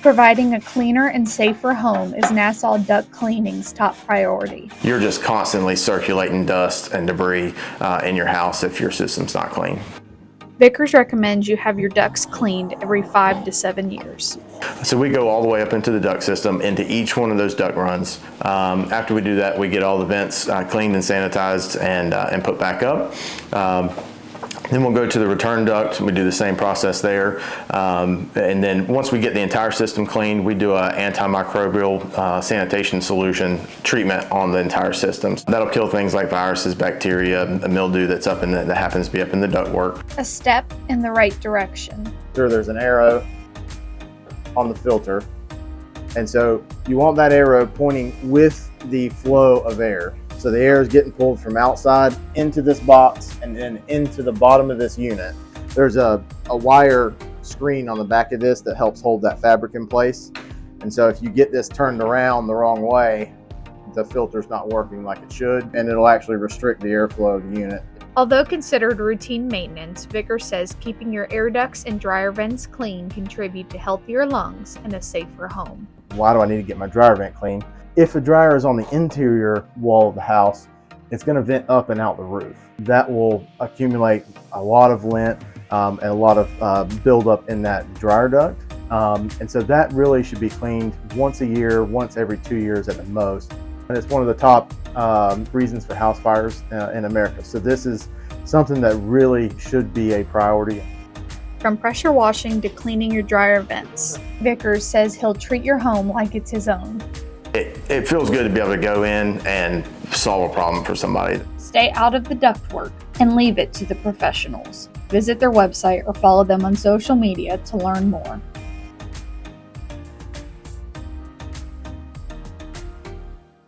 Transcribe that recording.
Providing a cleaner and safer home is Nassau Duct Cleaning's top priority. You're just constantly circulating dust and debris in your house if your system's not clean. Vickers recommends you have your ducts cleaned every 5 to 7 years. So we go all the way up into the duct system, into each one of those duct runs. After we do that, we get all the vents cleaned and sanitized and put back up. Then we'll go to the return duct. We do the same process there. And then once we get the entire system cleaned, we do an antimicrobial sanitation solution treatment on the entire system. That'll kill things like viruses, bacteria, mildew that happens to be up in the ductwork. A step in the right direction. There's an arrow on the filter. And so you want that arrow pointing with the flow of air. So the air is getting pulled from outside into this box and then into the bottom of this unit. There's a wire screen on the back of this that helps hold that fabric in place. And so if you get this turned around the wrong way, the filter's not working like it should, and it'll actually restrict the airflow of the unit. Although considered routine maintenance, Vickers says keeping your air ducts and dryer vents clean contribute to healthier lungs and a safer home. Why do I need to get my dryer vent clean? If a dryer is on the interior wall of the house, it's going to vent up and out the roof. That will accumulate a lot of lint and a lot of buildup in that dryer duct. And so that really should be cleaned once a year, once every 2 years at the most. And it's one of the top reasons for house fires in America. So this is something that really should be a priority. From pressure washing to cleaning your dryer vents, Vickers says he'll treat your home like it's his own. It feels good to be able to go in and solve a problem for somebody. Stay out of the ductwork and leave it to the professionals. Visit their website or follow them on social media to learn more.